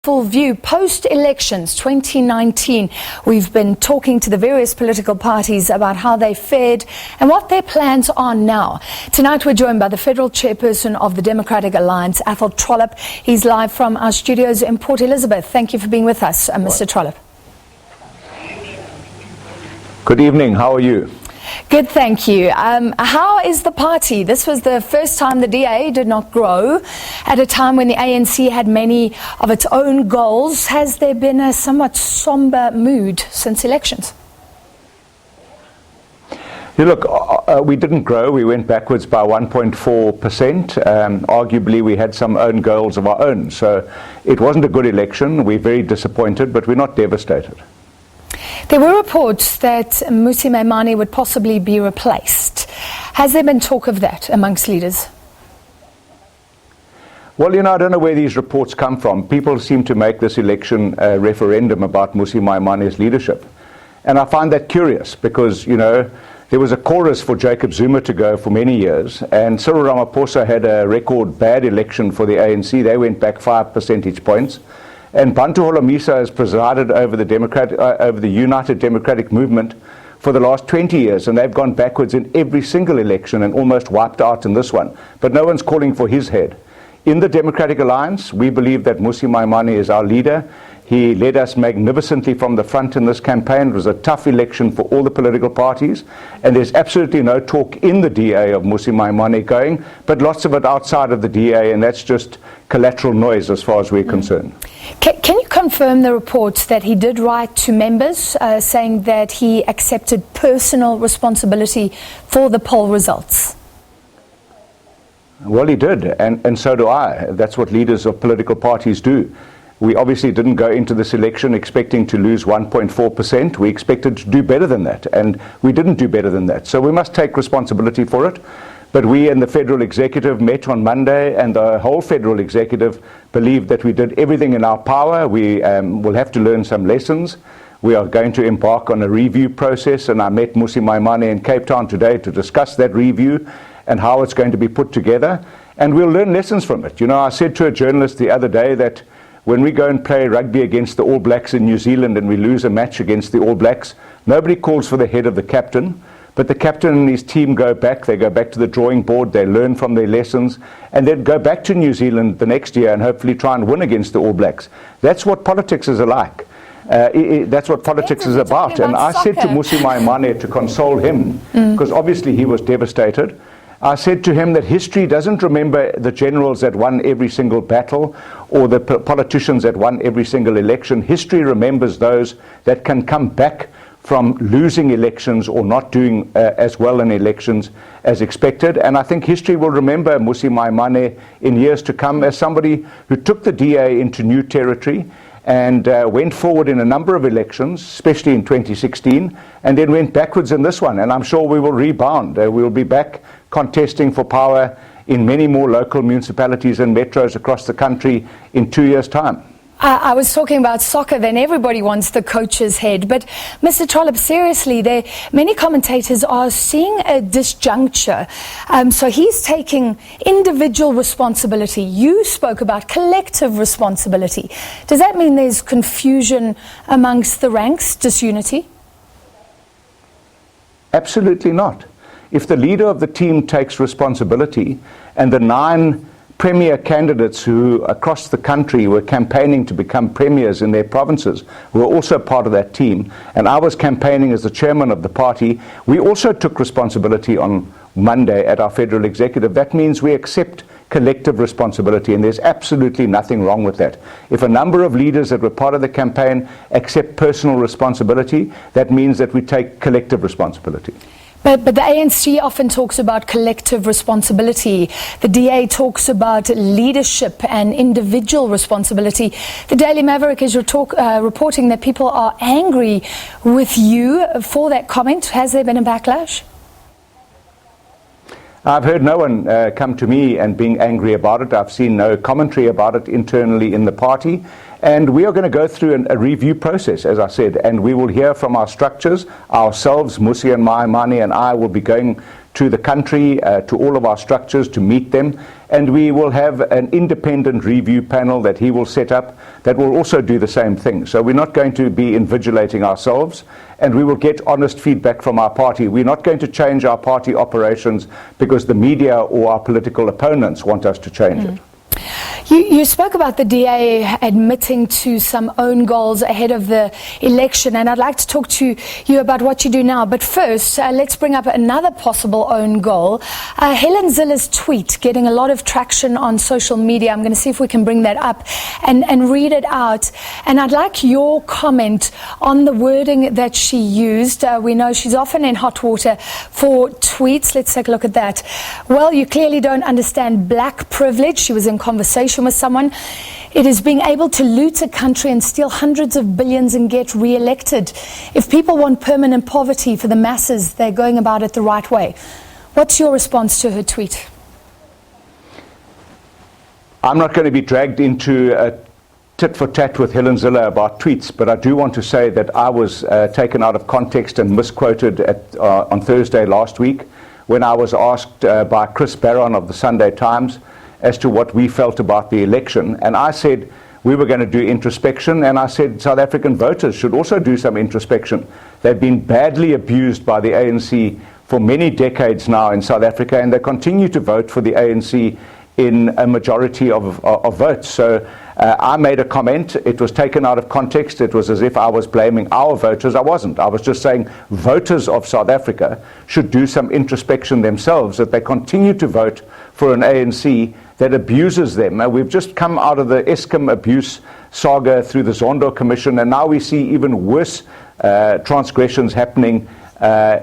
Full view post-elections 2019. We've been talking to the various political parties about how they fared and what their plans are now. Tonight we're joined by the Federal Chairperson of the Democratic Alliance, Athol Trollip. He's live from our studios in Port Elizabeth. Thank you for being with us, Mr. Trollip. Good evening. How are you? Good, thank you. How is the party? This was the first time the DA did not grow at a time when the ANC had many of its own goals. Has there been a somewhat somber mood since elections? You look, we didn't grow. We went backwards by 1.4%. Arguably, we had some own goals of our own. So it wasn't a good election. We're very disappointed, but we're not devastated. There were reports that Mmusi Maimane would possibly be replaced. Has there been talk of that amongst leaders? Well, I don't know where these reports come from. People seem to make this election a referendum about Mmusi Maimane's leadership. And I find that curious because, there was a chorus for Jacob Zuma to go for many years, and Cyril Ramaphosa had a record bad election for the ANC. They went back 5 percentage points. And Bantu Holomisa has presided over the United Democratic Movement for the last 20 years, and they've gone backwards in every single election and almost wiped out in this one. But no one's calling for his head. In the Democratic Alliance, we believe that Mmusi Maimane is our leader. He led us magnificently from the front in this campaign. It was a tough election for all the political parties, and there's absolutely no talk in the DA of Mmusi Maimane going, but lots of it outside of the DA, and that's just collateral noise as far as we're concerned. Can you confirm the reports that he did write to members saying that he accepted personal responsibility for the poll results? Well, he did, and so do I. That's what leaders of political parties do. We obviously didn't go into this election expecting to lose 1.4%. We expected to do better than that, and we didn't do better than that. So we must take responsibility for it. But we and the Federal Executive met on Monday, and the whole Federal Executive believed that we did everything in our power. We will have to learn some lessons. We are going to embark on a review process, and I met Mmusi Maimane in Cape Town today to discuss that review and how it's going to be put together. And we'll learn lessons from it. I said to a journalist the other day that when we go and play rugby against the All Blacks in New Zealand and we lose a match against the All Blacks, nobody calls for the head of the captain. But the captain and his team go back to the drawing board, they learn from their lessons, and then go back to New Zealand the next year and hopefully try and win against the All Blacks. That's what politics is like. That's what politics is about. And I said to Mmusi Maimane to console him, because obviously he was devastated. I said to him that history doesn't remember the generals that won every single battle or the politicians that won every single election. History remembers those that can come back from losing elections or not doing as well in elections as expected. And I think history will remember Mmusi Maimane in years to come as somebody who took the DA into new territory and went forward in a number of elections, especially in 2016, and then went backwards in this one. And I'm sure we will rebound. We'll be back contesting for power in many more local municipalities and metros across the country in 2 years' time. I was talking about soccer, then everybody wants the coach's head. But Mr. Trollip, seriously, many commentators are seeing a disjuncture. So he's taking individual responsibility. You spoke about collective responsibility. Does that mean there's confusion amongst the ranks, disunity? Absolutely not. If the leader of the team takes responsibility and the 9 premier candidates who across the country were campaigning to become premiers in their provinces were also part of that team, and I was campaigning as the chairman of the party, we also took responsibility on Monday at our Federal Executive. That means we accept collective responsibility, and there's absolutely nothing wrong with that. If a number of leaders that were part of the campaign accept personal responsibility, that means that we take collective responsibility. But the ANC often talks about collective responsibility. The DA talks about leadership and individual responsibility. The Daily Maverick is reporting that people are angry with you for that comment. Has there been a backlash? I've heard no one come to me and being angry about it. I've seen no commentary about it internally in the party. And we are going to go through a review process, as I said, and we will hear from our structures ourselves. Mmusi and Maimane and I will be going to the country, to all of our structures, to meet them. And we will have an independent review panel that he will set up that will also do the same thing. So we're not going to be invigilating ourselves, and we will get honest feedback from our party. We're not going to change our party operations because the media or our political opponents want us to change it. You spoke about the DA admitting to some own goals ahead of the election, and I'd like to talk to you about what you do now. But first, let's bring up another possible own goal. Helen Zille's tweet getting a lot of traction on social media. I'm going to see if we can bring that up and read it out. And I'd like your comment on the wording that she used. We know she's often in hot water for tweets. Let's take a look at that. Well, you clearly don't understand black privilege. She was in conversation with someone. It is being able to loot a country and steal hundreds of billions and get re-elected. If people want permanent poverty for the masses, they're going about it the right way. What's your response to her tweet? I'm not going to be dragged into a tit for tat with Helen Zille about tweets, but I do want to say that I was taken out of context and misquoted on Thursday last week when I was asked by Chris Barron of the Sunday Times as to what we felt about the election. And I said we were going to do introspection, and I said South African voters should also do some introspection. They've been badly abused by the ANC for many decades now in South Africa, and they continue to vote for the ANC in a majority of votes. So I made a comment. It was taken out of context. It was as if I was blaming our voters. I wasn't. I was just saying voters of South Africa should do some introspection themselves, that they continue to vote for an ANC that abuses them. We've just come out of the Eskom abuse saga through the Zondo Commission, and now we see even worse transgressions happening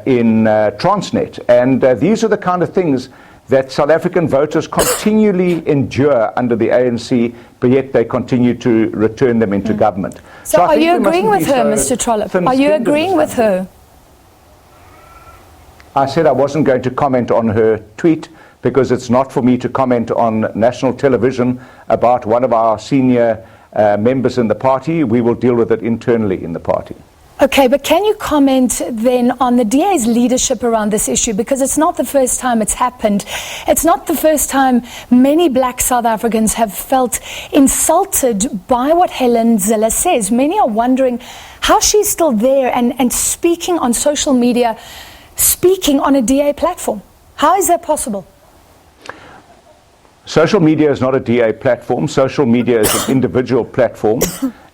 in Transnet. And these are the kind of things that South African voters continually endure under the ANC, but yet they continue to return them into government. So are you agreeing with her, Mr. Trollip? Are you agreeing with her? I said I wasn't going to comment on her tweet because it's not for me to comment on national television about one of our senior members in the party. We will deal with it internally in the party. Okay, but can you comment then on the DA's leadership around this issue? Because it's not the first time it's happened. It's not the first time many black South Africans have felt insulted by what Helen Zille says. Many are wondering how she's still there and speaking on social media, speaking on a DA platform. How is that possible? Social media is not a DA platform. Social media is an individual platform.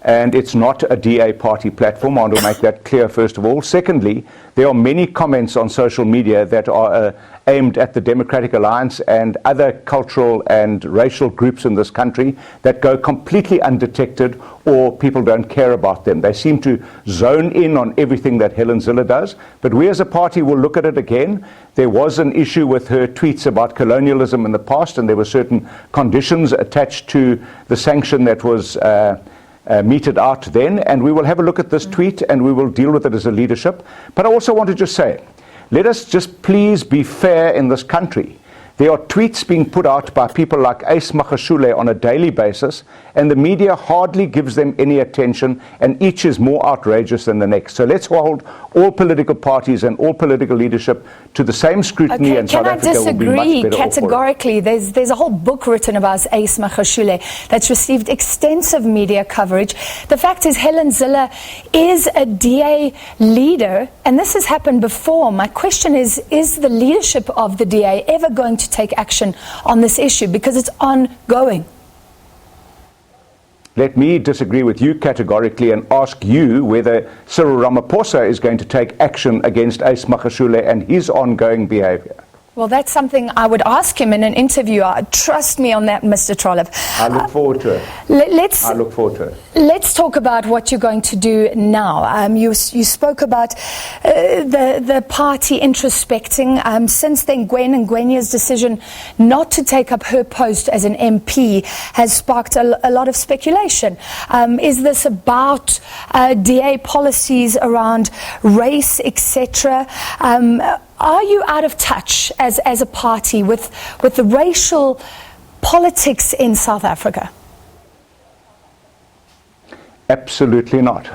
And it's not a DA party platform. I want to make that clear, first of all. Secondly, there are many comments on social media that are aimed at the Democratic Alliance and other cultural and racial groups in this country that go completely undetected, or people don't care about them. They seem to zone in on everything that Helen Zille does. But we as a party will look at it again. There was an issue with her tweets about colonialism in the past, and there were certain conditions attached to the sanction that was meted out then, and we will have a look at this tweet and we will deal with it as a leadership. But I also want to just say, let us just please be fair in this country. There are tweets being put out by people like Ace Magashule on a daily basis, and the media hardly gives them any attention, and each is more outrageous than the next. So let's hold all political parties and all political leadership to the same scrutiny, and South Africa will be much better off for it. Can I disagree categorically? There's a whole book written about Ace Magashule that's received extensive media coverage. The fact is Helen Zille is a DA leader, and this has happened before. My question is the leadership of the DA ever going to take action on this issue, because it's ongoing? Let me disagree with you categorically and ask you whether Cyril Ramaphosa is going to take action against Ace Magashule and his ongoing behavior. Well, that's something I would ask him in an interview. Trust me on that, Mr. Trollip. I look forward to it. I look forward to it. Let's talk about what you're going to do now. You spoke about the party introspecting. Since then, Gwen and Gwenya's decision not to take up her post as an MP has sparked a lot of speculation. Is this about DA policies around race, etc.? Are you out of touch as a party with the racial politics in South Africa? Absolutely not.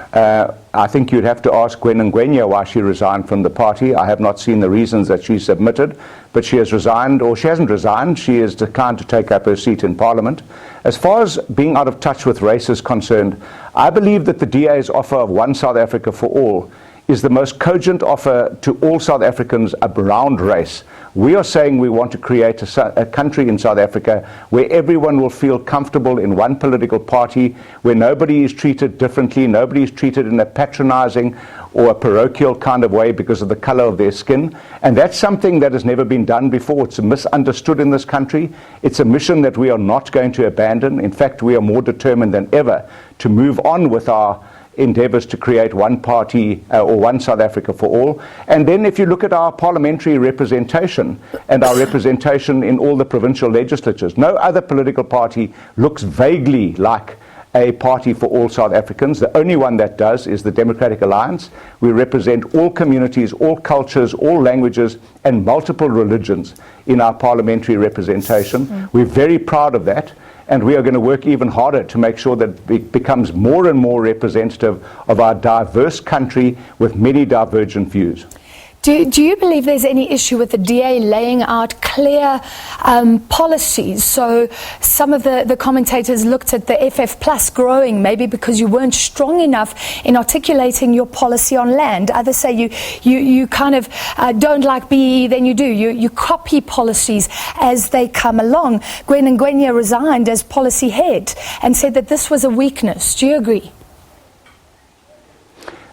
I think you'd have to ask Gwen Ngwenya why she resigned from the party. I have not seen the reasons that she submitted, but she has resigned, or she hasn't resigned. She has declined to take up her seat in Parliament. As far as being out of touch with race is concerned, I believe that the DA's offer of One South Africa for All is the most cogent offer to all South Africans around race. We are saying we want to create a country in South Africa where everyone will feel comfortable in one political party, where nobody is treated differently, nobody is treated in a patronizing or a parochial kind of way because of the color of their skin. And that's something that has never been done before. It's misunderstood in this country. It's a mission that we are not going to abandon. In fact, we are more determined than ever to move on with our endeavours to create one party or one South Africa for all. And then if you look at our parliamentary representation and our representation in all the provincial legislatures, no other political party looks vaguely like a party for all South Africans. The only one that does is the Democratic Alliance. We represent all communities, all cultures, all languages, and multiple religions in our parliamentary representation. We're very proud of that. And we are going to work even harder to make sure that it becomes more and more representative of our diverse country with many divergent views. Do you believe there's any issue with the DA laying out clear policies? So some of the commentators looked at the FF Plus growing, maybe because you weren't strong enough in articulating your policy on land. Others say you kind of don't like BEE, then you do. You copy policies as they come along. Gwen Ngwenya resigned as policy head and said that this was a weakness. Do you agree?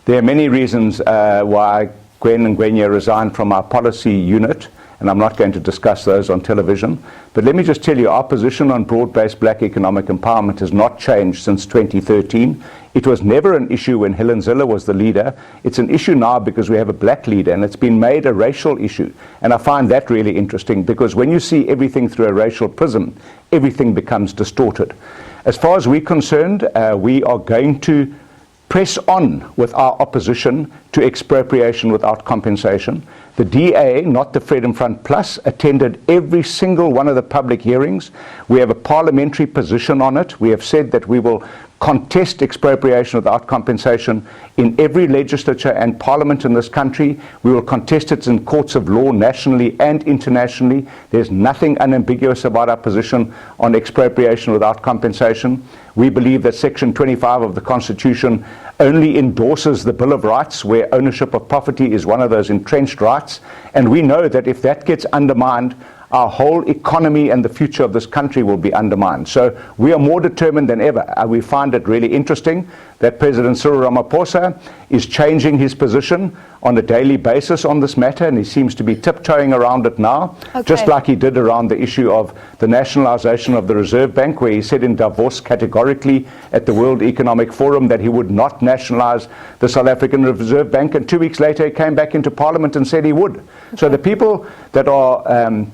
There are many reasons why Gwen Ngwenya resigned from our policy unit, and I'm not going to discuss those on television. But let me just tell you, our position on broad-based black economic empowerment has not changed since 2013. It was never an issue when Helen Zille was the leader. It's an issue now because we have a black leader, and it's been made a racial issue. And I find that really interesting, because when you see everything through a racial prism, everything becomes distorted. As far as we're concerned, we are going to press on with our opposition to expropriation without compensation. The DA, not the Freedom Front Plus, attended every single one of the public hearings. We have a parliamentary position on it. We have said that we will contest expropriation without compensation in every legislature and parliament in this country. We will contest it in courts of law nationally and internationally. There's nothing unambiguous about our position on expropriation without compensation. We believe that Section 25 of the Constitution only endorses the Bill of Rights, where ownership of property is one of those entrenched rights. And we know that if that gets undermined, our whole economy and the future of this country will be undermined. So we are more determined than ever. We find it really interesting that President Cyril Ramaphosa is changing his position on a daily basis on this matter, and he seems to be tiptoeing around it now, just like he did around the issue of the nationalization of the Reserve Bank, where he said in Davos categorically at the World Economic Forum that he would not nationalize the South African Reserve Bank, and 2 weeks later he came back into Parliament and said he would. So the people that are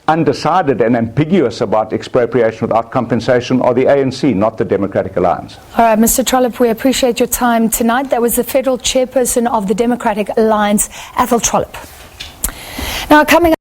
undecided and ambiguous about expropriation without compensation are the ANC, not the Democratic Alliance. All right, Mr. Trollip, we appreciate your time tonight. That was the Federal Chairperson of the Democratic Alliance, Athol Trollip. Now, coming